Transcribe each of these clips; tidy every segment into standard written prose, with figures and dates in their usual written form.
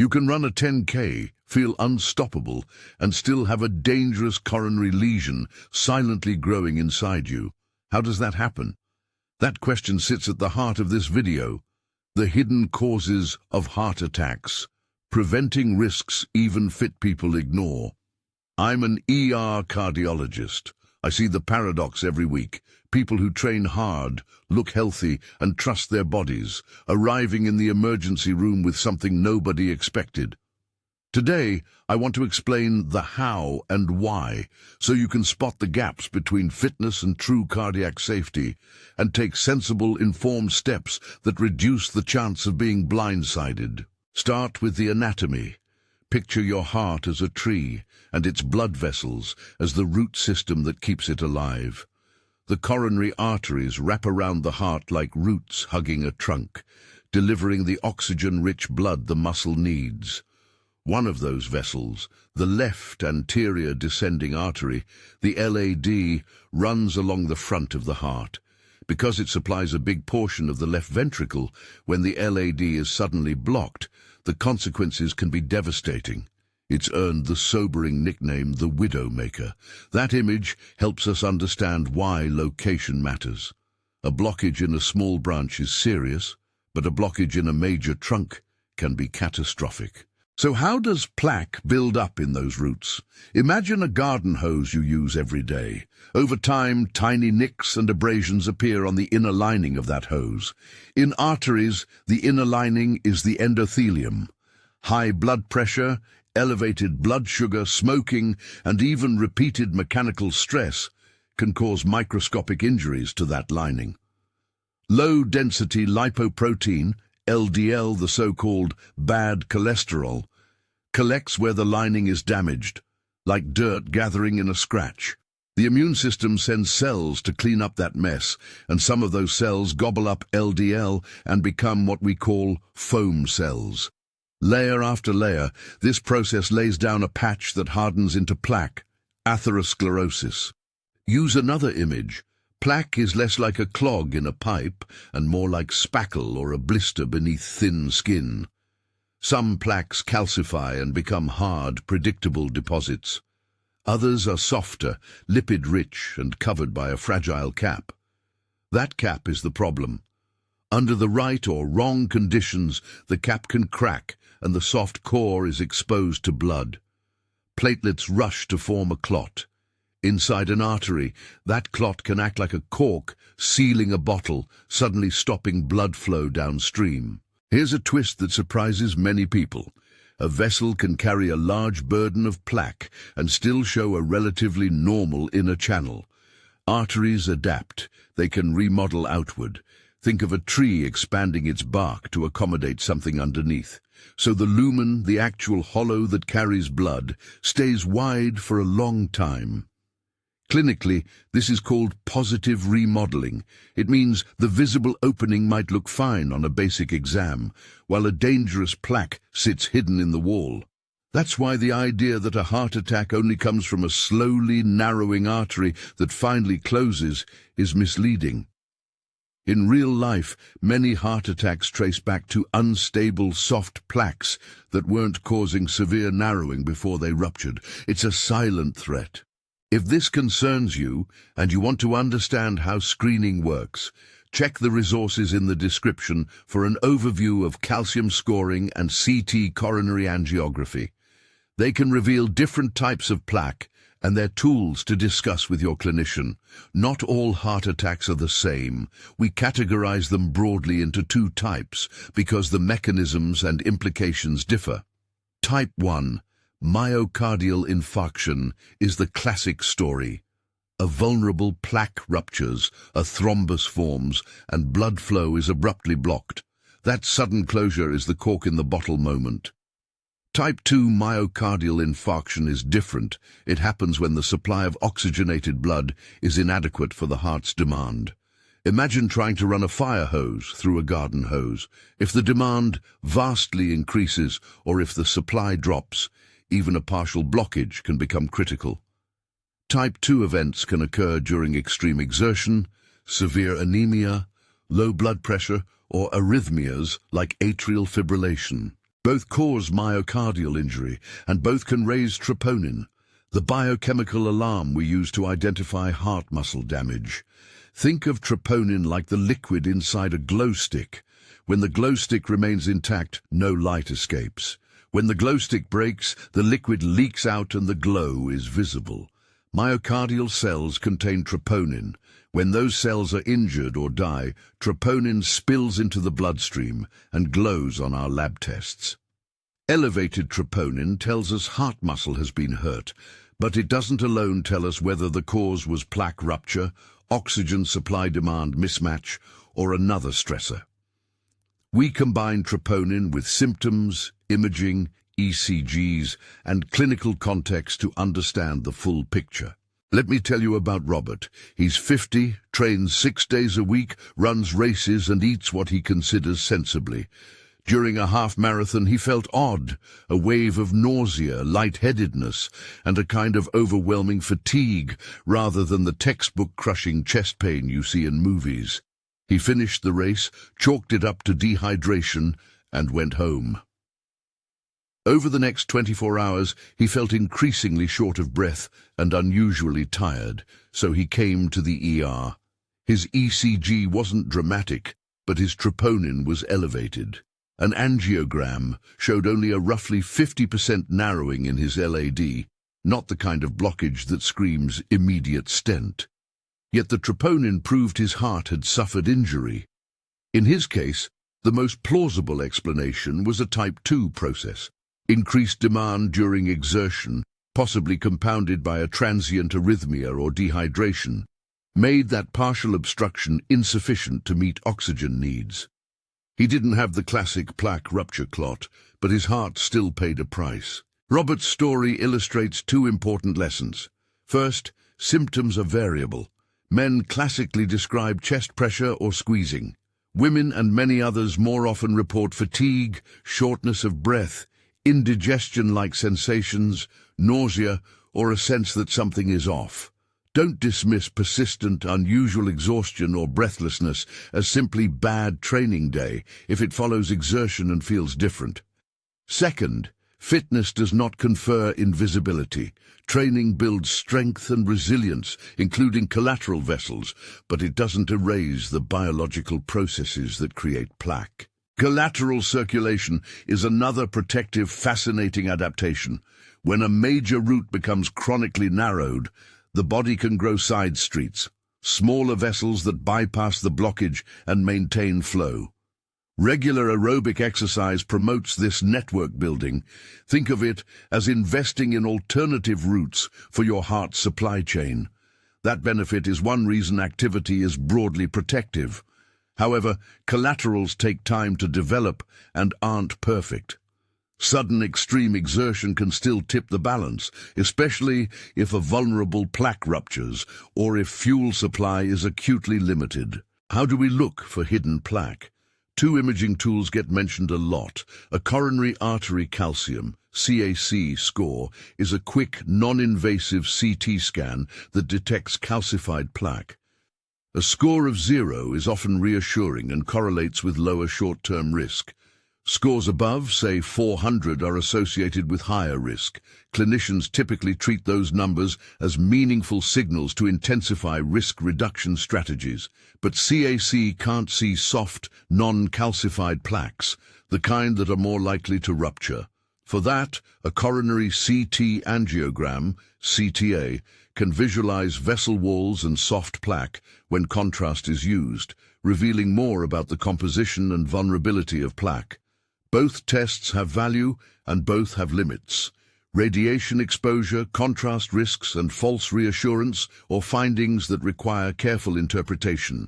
You can run a 10K, feel unstoppable, and still have a dangerous coronary lesion silently growing inside you. How does that happen? That question sits at the heart of this video. The hidden causes of heart attacks, preventing risks even fit people ignore. I'm an ER cardiologist. I see the paradox every week. People who train hard, look healthy, and trust their bodies, arriving in the emergency room with something nobody expected. Today, I want to explain the how and why, so you can spot the gaps between fitness and true cardiac safety, and take sensible, informed steps that reduce the chance of being blindsided. Start with the anatomy. Picture your heart as a tree, and its blood vessels as the root system that keeps it alive. The coronary arteries wrap around the heart like roots hugging a trunk, delivering the oxygen-rich blood the muscle needs. One of those vessels, the left anterior descending artery, the LAD, runs along the front of the heart. Because it supplies a big portion of the left ventricle, when the LAD is suddenly blocked, the consequences can be devastating. It's earned the sobering nickname the Widowmaker. That image helps us understand why location matters. A blockage in a small branch is serious, but a blockage in a major trunk can be catastrophic. So how does plaque build up in those roots? Imagine a garden hose you use every day. Over time, tiny nicks and abrasions appear on the inner lining of that hose. In arteries, the inner lining is the endothelium. High blood pressure, elevated blood sugar, smoking, and even repeated mechanical stress can cause microscopic injuries to that lining. Low-density lipoprotein, LDL, the so-called bad cholesterol, collects where the lining is damaged, like dirt gathering in a scratch. The immune system sends cells to clean up that mess, and some of those cells gobble up LDL and become what we call foam cells. Layer after layer, this process lays down a patch that hardens into plaque, atherosclerosis. Use another image. Plaque is less like a clog in a pipe and more like spackle or a blister beneath thin skin. Some plaques calcify and become hard, predictable deposits. Others are softer, lipid-rich, and covered by a fragile cap. That cap is the problem. Under the right or wrong conditions, the cap can crack and the soft core is exposed to blood. Platelets rush to form a clot. Inside an artery, that clot can act like a cork, sealing a bottle, suddenly stopping blood flow downstream. Here's a twist that surprises many people. A vessel can carry a large burden of plaque and still show a relatively normal inner channel. Arteries adapt. They can remodel outward. Think of a tree expanding its bark to accommodate something underneath. So the lumen, the actual hollow that carries blood, stays wide for a long time. Clinically, this is called positive remodeling. It means the visible opening might look fine on a basic exam, while a dangerous plaque sits hidden in the wall. That's why the idea that a heart attack only comes from a slowly narrowing artery that finally closes is misleading. In real life, many heart attacks trace back to unstable, soft plaques that weren't causing severe narrowing before they ruptured. It's a silent threat. If this concerns you, and you want to understand how screening works, check the resources in the description for an overview of calcium scoring and CT coronary angiography. They can reveal different types of plaque, and they're tools to discuss with your clinician. Not all heart attacks are the same. We categorize them broadly into two types because the mechanisms and implications differ. Type 1, myocardial infarction, is the classic story. A vulnerable plaque ruptures, a thrombus forms, and blood flow is abruptly blocked. That sudden closure is the cork in the bottle moment. Type 2 myocardial infarction is different. It happens when the supply of oxygenated blood is inadequate for the heart's demand. Imagine trying to run a fire hose through a garden hose. If the demand vastly increases or if the supply drops, even a partial blockage can become critical. Type 2 events can occur during extreme exertion, severe anemia, low blood pressure, or arrhythmias like atrial fibrillation. Both cause myocardial injury, and both can raise troponin, the biochemical alarm we use to identify heart muscle damage. Think of troponin like the liquid inside a glow stick. When the glow stick remains intact, no light escapes. When the glow stick breaks, the liquid leaks out and the glow is visible. Myocardial cells contain troponin. When those cells are injured or die, troponin spills into the bloodstream and glows on our lab tests. Elevated troponin tells us heart muscle has been hurt, but it doesn't alone tell us whether the cause was plaque rupture, oxygen supply-demand mismatch, or another stressor. We combine troponin with symptoms, imaging, ECGs, and clinical context to understand the full picture. Let me tell you about Robert. He's 50, trains 6 days a week, runs races and eats what he considers sensibly. During a half marathon he felt odd, a wave of nausea, lightheadedness, and a kind of overwhelming fatigue rather than the textbook-crushing chest pain you see in movies. He finished the race, chalked it up to dehydration, and went home. Over the next 24 hours, he felt increasingly short of breath and unusually tired, so he came to the ER. His ECG wasn't dramatic, but his troponin was elevated. An angiogram showed only a roughly 50% narrowing in his LAD, not the kind of blockage that screams immediate stent. Yet the troponin proved his heart had suffered injury. In his case, the most plausible explanation was a type 2 process. Increased demand during exertion, possibly compounded by a transient arrhythmia or dehydration, made that partial obstruction insufficient to meet oxygen needs. He didn't have the classic plaque rupture clot, but his heart still paid a price. Robert's story illustrates two important lessons. First, symptoms are variable. Men classically describe chest pressure or squeezing. Women and many others more often report fatigue, shortness of breath, indigestion-like sensations, nausea, or a sense that something is off. Don't dismiss persistent, unusual exhaustion or breathlessness as simply bad training day if it follows exertion and feels different. Second, fitness does not confer invisibility. Training builds strength and resilience, including collateral vessels, but it doesn't erase the biological processes that create plaque. Collateral circulation is another protective, fascinating adaptation. When a major route becomes chronically narrowed, the body can grow side streets, smaller vessels that bypass the blockage and maintain flow. Regular aerobic exercise promotes this network building. Think of it as investing in alternative routes for your heart's supply chain. That benefit is one reason activity is broadly protective. However, collaterals take time to develop and aren't perfect. Sudden extreme exertion can still tip the balance, especially if a vulnerable plaque ruptures or if fuel supply is acutely limited. How do we look for hidden plaque? Two imaging tools get mentioned a lot. A coronary artery calcium, CAC score, is a quick, non-invasive CT scan that detects calcified plaque. A score of 0 is often reassuring and correlates with lower short-term risk. Scores above, say 400, are associated with higher risk. Clinicians typically treat those numbers as meaningful signals to intensify risk reduction strategies. But CAC can't see soft, non-calcified plaques, the kind that are more likely to rupture. For that, a coronary CT angiogram, CTA, can visualize vessel walls and soft plaque when contrast is used, revealing more about the composition and vulnerability of plaque. Both tests have value and both have limits. Radiation exposure, contrast risks, and false reassurance, or findings that require careful interpretation.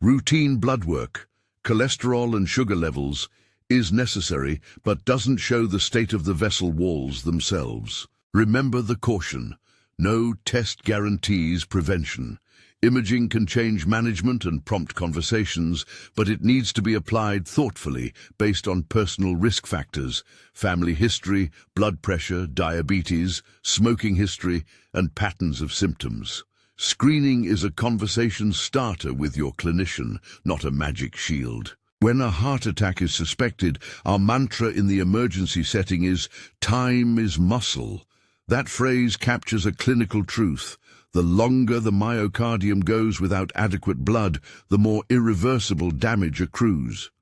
Routine blood work, cholesterol and sugar levels, is necessary but doesn't show the state of the vessel walls themselves. Remember the caution. No test guarantees prevention. Imaging can change management and prompt conversations, but it needs to be applied thoughtfully based on personal risk factors, family history, blood pressure, diabetes, smoking history, and patterns of symptoms. Screening is a conversation starter with your clinician, not a magic shield. When a heart attack is suspected, our mantra in the emergency setting is, "Time is muscle." That phrase captures a clinical truth. The longer the myocardium goes without adequate blood, the more irreversible damage accrues.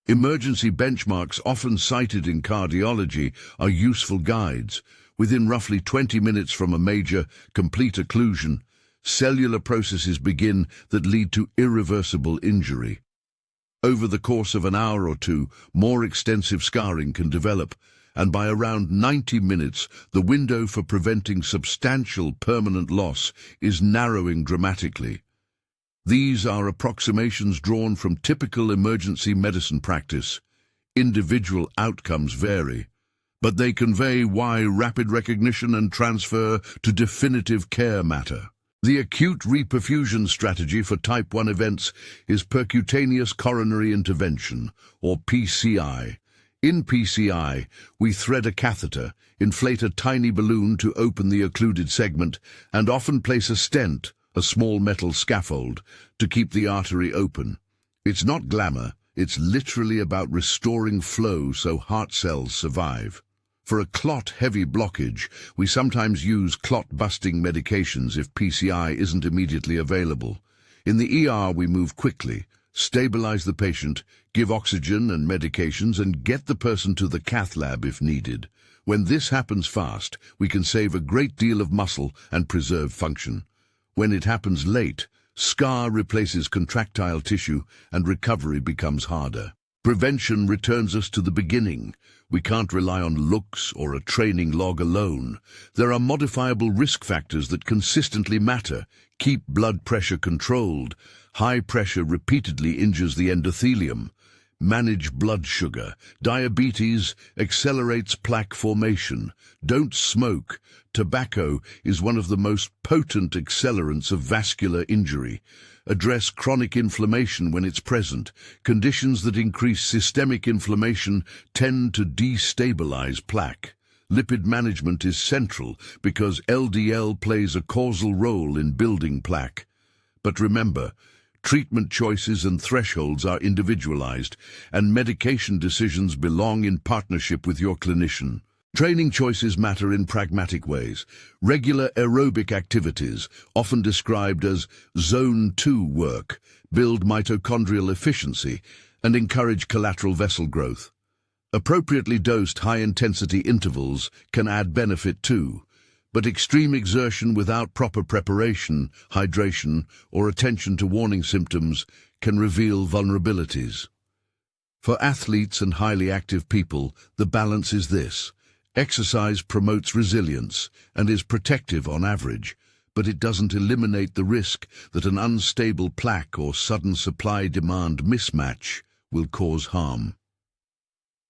Emergency benchmarks often cited in cardiology are useful guides. Within roughly 20 minutes from a major, complete occlusion, cellular processes begin that lead to irreversible injury. Over the course of an hour or two, more extensive scarring can develop, and by around 90 minutes, the window for preventing substantial permanent loss is narrowing dramatically. These are approximations drawn from typical emergency medicine practice. Individual outcomes vary, but they convey why rapid recognition and transfer to definitive care matter. The acute reperfusion strategy for type 1 events is percutaneous coronary intervention, or PCI. In PCI, we thread a catheter, inflate a tiny balloon to open the occluded segment, and often place a stent, a small metal scaffold, to keep the artery open. It's not glamour, it's literally about restoring flow so heart cells survive. For a clot-heavy blockage, we sometimes use clot-busting medications if PCI isn't immediately available. In the ER, we move quickly, stabilize the patient, give oxygen and medications, and get the person to the cath lab if needed. When this happens fast, we can save a great deal of muscle and preserve function. When it happens late, scar replaces contractile tissue and recovery becomes harder. Prevention returns us to the beginning. We can't rely on looks or a training log alone. There are modifiable risk factors that consistently matter. Keep blood pressure controlled. High pressure repeatedly injures the endothelium. Manage blood sugar. Diabetes accelerates plaque formation. Don't smoke. Tobacco is one of the most potent accelerants of vascular injury. Address chronic inflammation when it's present. Conditions that increase systemic inflammation tend to destabilize plaque. Lipid management is central because LDL plays a causal role in building plaque. But remember, treatment choices and thresholds are individualized, and medication decisions belong in partnership with your clinician. Training choices matter in pragmatic ways. Regular aerobic activities, often described as Zone 2 work, build mitochondrial efficiency and encourage collateral vessel growth. Appropriately dosed high-intensity intervals can add benefit too, but extreme exertion without proper preparation, hydration, or attention to warning symptoms can reveal vulnerabilities. For athletes and highly active people, the balance is this. Exercise promotes resilience and is protective on average, but it doesn't eliminate the risk that an unstable plaque or sudden supply-demand mismatch will cause harm.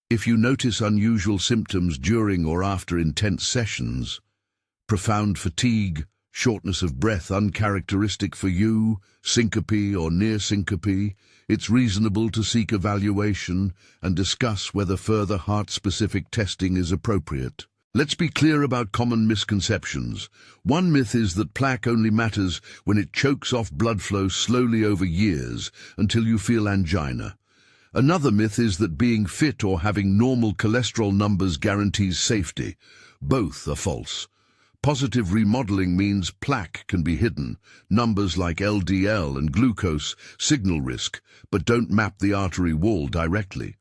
If you notice unusual symptoms during or after intense sessions, profound fatigue, shortness of breath uncharacteristic for you, syncope or near syncope, it's reasonable to seek evaluation and discuss whether further heart-specific testing is appropriate. Let's be clear about common misconceptions. One myth is that plaque only matters when it chokes off blood flow slowly over years until you feel angina. Another myth is that being fit or having normal cholesterol numbers guarantees safety. Both are false. Positive remodeling means plaque can be hidden. Numbers like LDL and glucose signal risk, but don't map the artery wall directly.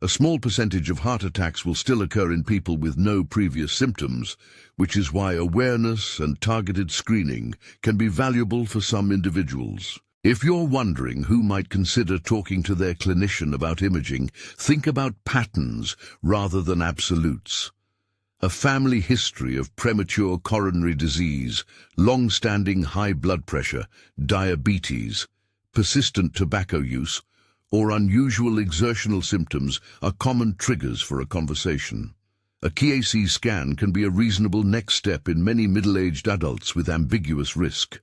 A small percentage of heart attacks will still occur in people with no previous symptoms, which is why awareness and targeted screening can be valuable for some individuals. If you're wondering who might consider talking to their clinician about imaging, think about patterns rather than absolutes. A family history of premature coronary disease, long-standing high blood pressure, diabetes, persistent tobacco use, or unusual exertional symptoms are common triggers for a conversation. A KAC scan can be a reasonable next step in many middle-aged adults with ambiguous risk.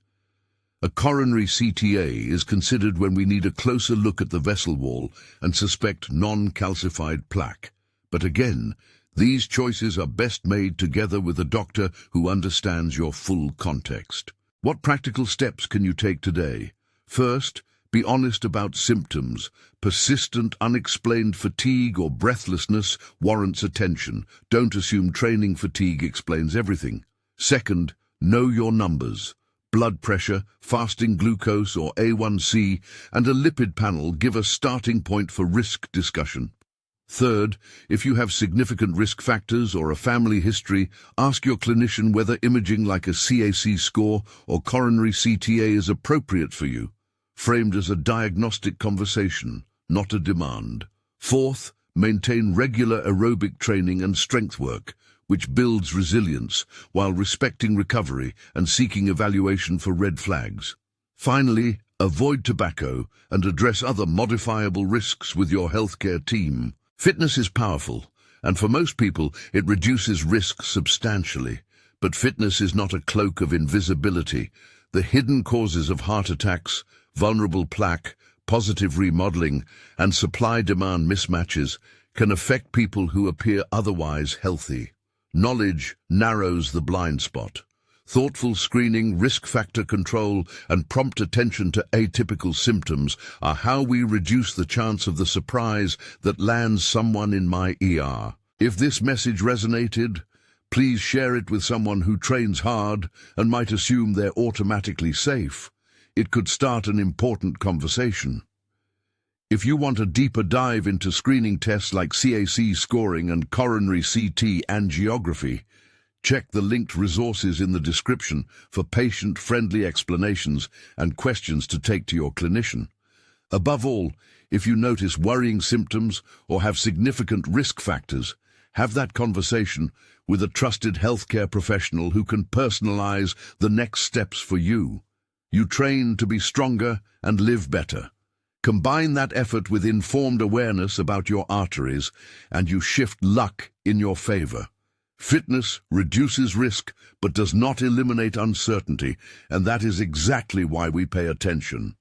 A coronary CTA is considered when we need a closer look at the vessel wall and suspect non-calcified plaque. But again, these choices are best made together with a doctor who understands your full context. What practical steps can you take today? First, Be honest about symptoms. Persistent, unexplained fatigue or breathlessness warrants attention. Don't assume training fatigue explains everything. Second, know your numbers. Blood pressure, fasting glucose or A1C, and a lipid panel give a starting point for risk discussion. Third, if you have significant risk factors or a family history, ask your clinician whether imaging like a CAC score or coronary CTA is appropriate for you, framed as a diagnostic conversation, not a demand. Fourth, maintain regular aerobic training and strength work, which builds resilience while respecting recovery and seeking evaluation for red flags. Finally, avoid tobacco and address other modifiable risks with your healthcare team. Fitness is powerful, and for most people it reduces risk substantially. But fitness is not a cloak of invisibility. The hidden causes of heart attacks, vulnerable plaque, positive remodeling, and supply-demand mismatches can affect people who appear otherwise healthy. Knowledge narrows the blind spot. Thoughtful screening, risk factor control, and prompt attention to atypical symptoms are how we reduce the chance of the surprise that lands someone in my ER. If this message resonated, please share it with someone who trains hard and might assume they're automatically safe. It could start an important conversation. If you want a deeper dive into screening tests like CAC scoring and coronary CT angiography, check the linked resources in the description for patient-friendly explanations and questions to take to your clinician. Above all, if you notice worrying symptoms or have significant risk factors, have that conversation with a trusted healthcare professional who can personalize the next steps for you. You train to be stronger and live better. Combine that effort with informed awareness about your arteries, and you shift luck in your favor. Fitness reduces risk but does not eliminate uncertainty, and that is exactly why we pay attention.